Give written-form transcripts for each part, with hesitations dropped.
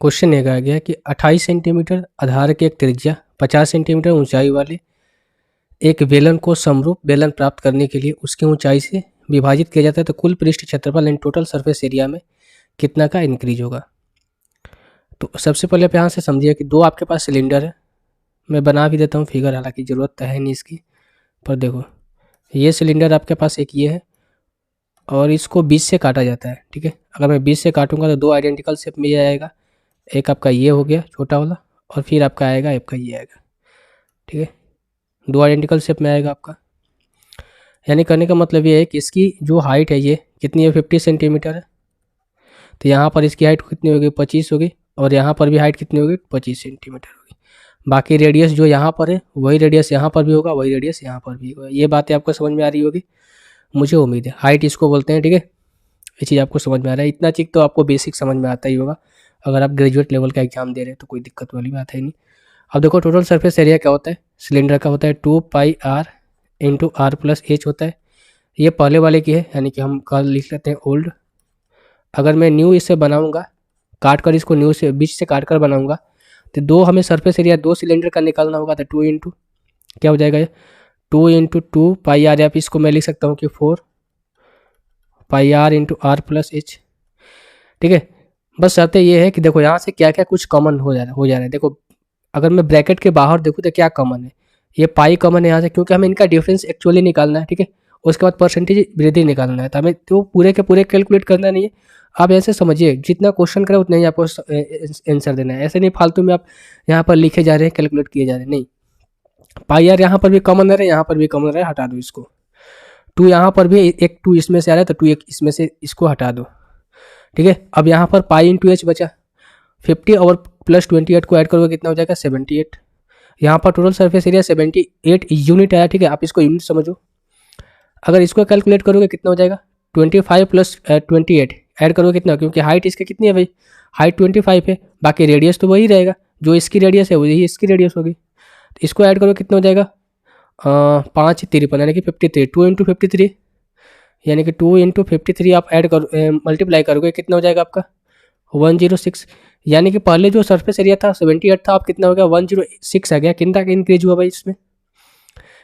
Question ये कहा गया कि 28 सेंटीमीटर आधार के एक त्रिज्या 50 सेंटीमीटर ऊंचाई वाले एक बेलन को समरूप बेलन प्राप्त करने के लिए उसकी ऊंचाई से विभाजित किया जाता है तो कुल पृष्ठ क्षेत्रफल एंड टोटल सरफेस एरिया में कितना का इंक्रीज होगा। तो सबसे पहले आप यहाँ से समझिए कि दो आपके पास सिलेंडर है। मैं बना भी देता हूँ फिगर, हालांकि ज़रूरत तो है नहीं इसकी, पर देखो ये सिलेंडर आपके पास एक ये है और इसको 20 से काटा जाता है। ठीक है, अगर मैं 20 से काटूंगा तो दो आइडेंटिकल शेप में ये आएगा, एक आपका ये हो गया छोटा वाला और फिर आपका आएगा आपका ये आएगा। ठीक है, दो आइडेंटिकल शेप में आएगा आपका। यानी करने का मतलब ये है कि इसकी जो हाइट है ये कितनी है, 50 सेंटीमीटर है। तो यहाँ पर इसकी हाइट कितनी होगी, 25 होगी, और यहाँ पर भी हाइट कितनी होगी, 25 सेंटीमीटर होगी। बाकी रेडियस जो यहाँ पर है वही रेडियस यहाँ पर भी होगा, वही रेडियस यहाँ पर भी होगा। ये बातें आपको समझ में आ रही होगी, मुझे उम्मीद है। हाइट इसको बोलते हैं। ठीक है, ये चीज़ आपको समझ में आ रहा है। इतना चीज़ तो आपको बेसिक समझ में आता ही होगा, अगर आप ग्रेजुएट लेवल का एग्जाम दे रहे हैं तो कोई दिक्कत वाली बात है नहीं। अब देखो टोटल सरफेस एरिया क्या होता है सिलेंडर का, होता है 2πr इंटू r+h होता है। ये पहले वाले की है, यानी कि हम कल लिख लेते हैं ओल्ड। अगर मैं न्यू इससे बनाऊंगा, काट कर इसको न्यू से बीच से काट कर बनाऊंगा, तो दो हमें सरफेस एरिया दो सिलेंडर का निकालना होगा। तो 2 इंटू क्या हो जाएगा, ये 2 इंटू 2πr, या फिर इसको मैं लिख सकता हूँ कि 4πr इंटू r+h। ठीक है, बस शर्त ये है कि देखो यहाँ से क्या क्या कुछ कॉमन हो जा रहा है। देखो अगर मैं ब्रैकेट के बाहर देखूँ तो क्या कॉमन है, ये पाई कॉमन है यहाँ से, क्योंकि हमें इनका डिफरेंस एक्चुअली निकालना है। ठीक है, उसके बाद परसेंटेज वृद्धि निकालना है, तो हमें तो पूरे के पूरे कैलकुलेट करना नहीं है। आप ऐसे समझिए, जितना क्वेश्चन करें उतना ही आपको आंसर देना है। ऐसे नहीं फालतू में आप यहाँ पर लिखे जा रहे हैं, कैलकुलेट किए जा रहे हैं, नहीं। पाई यार यहाँ पर भी कॉमन रहा है, यहाँ पर भी कॉमन रहा है, हटा दो इसको। 2 यहाँ पर भी एक 2 इसमें से आ रहा है, तो 2 एक इसमें से, इसको हटा दो। ठीक है, अब यहाँ पर पाई इंटू एच बचा 50 और प्लस 28 को ऐड करोगे कितना हो जाएगा, 78। यहाँ पर टोटल सरफेस एरिया 78 यूनिट आया। ठीक है, आप इसको यूनिट समझो। अगर इसको कैलकुलेट करोगे कितना हो जाएगा, 25 प्लस 28 ऐड करोगे कितना, क्योंकि हाइट इसकी कितनी है भाई, हाइट 25 है, बाकी रेडियस तो वही रहेगा, जो इसकी रेडियस है वही इसकी रेडियस होगी। तो इसको ऐड करोगे कितना हो जाएगा, 5×53 यानी कि 53। 2 इंटू 53 यानी कि 2 इंटू 53 आप ऐड करो, मल्टीप्लाई करोगे कितना हो जाएगा आपका 106। यानी कि पहले जो सरफेस एरिया था 78 था, आप कितना हो गया 106 आ गया। कितना का इंक्रीज हुआ भाई इसमें,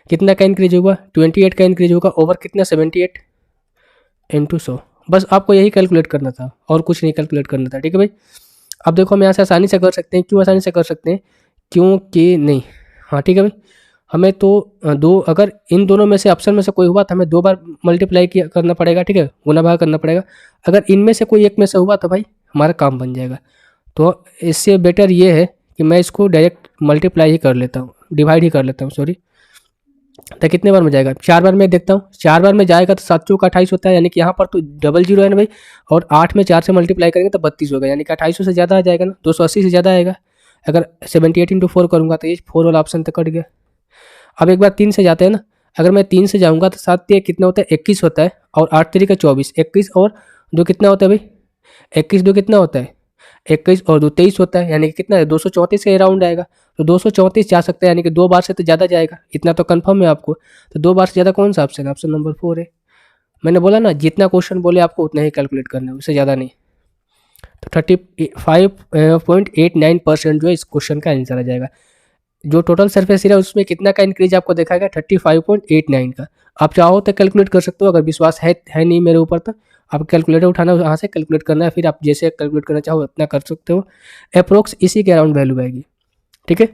कितना का इंक्रीज होगा, 28 का इंक्रीज होगा ओवर कितना 78 इंटू 100। बस आपको यही कैलकुलेट करना था और कुछ नहीं कैलकुलेट करना था। ठीक है भाई, अब देखो हम यहाँ से आसानी से कर सकते हैं। क्यों आसानी से कर सकते हैं, क्योंकि नहीं, हाँ ठीक है भाई, हमें तो दो, अगर इन दोनों में से ऑप्शन में से कोई हुआ तो हमें 2 बार मल्टीप्लाई किया करना पड़ेगा। ठीक है, गुना भाग करना पड़ेगा। अगर इनमें से कोई एक में से हुआ तो भाई हमारा काम बन जाएगा। तो इससे बेटर ये है कि मैं इसको डायरेक्ट मल्टीप्लाई ही कर लेता हूँ, डिवाइड ही कर लेता हूँ, सॉरी। तो कितने बार में जाएगा, 4 बार में देखता हूँ। 4 बार में जाएगा तो 7 चौक 28 होता है, यानी कि यहाँ पर तो डबल जीरो है ना भाई, और 8 में 4 से मल्टीप्लाई करेंगे तो 32 होगा, यानी कि 28 से ज़्यादा आ जाएगा ना, 280 से ज़्यादा आएगा। अगर 78 इंटू 4 करूँगा तो ये 4 वाला ऑप्शन तो कट गया। अब एक बार 3 से जाते हैं ना, अगर मैं 3 से जाऊँगा तो 7 3 कितना होता है, 21 होता है, और 8 3 का 24, 21 और 2 कितना होता है भाई, 21 2 कितना होता है, 21 और 2 23 होता है, यानी कि कितना है 234 के अराउंड आएगा। तो 234 जा सकता है, यानी कि 2 बार से तो ज़्यादा जाएगा, इतना तो कंफर्म है आपको। तो 2 बार से ज़्यादा कौन सा ऑप्शन है, ऑप्शन नंबर 4 है। मैंने बोला ना, जितना क्वेश्चन बोले आपको उतना ही कैलकुलेट करना है, उससे ज़्यादा नहीं। तो 35.89% जो है इस क्वेश्चन का आंसर आ जाएगा। जो टोटल सरफेस एरिया उसमें कितना का इंक्रीज आपको दिखाएगा, 35.89 का। आप चाहो तो कैलकुलेट कर सकते हो, अगर विश्वास है नहीं मेरे ऊपर तो आप कैलकुलेटर उठाना, वहाँ से कैलकुलेट करना है, फिर आप जैसे कैलकुलेट करना चाहो उतना कर सकते हो। अप्रोक्स इसी के अराउंड वैल्यू आएगी। ठीक है,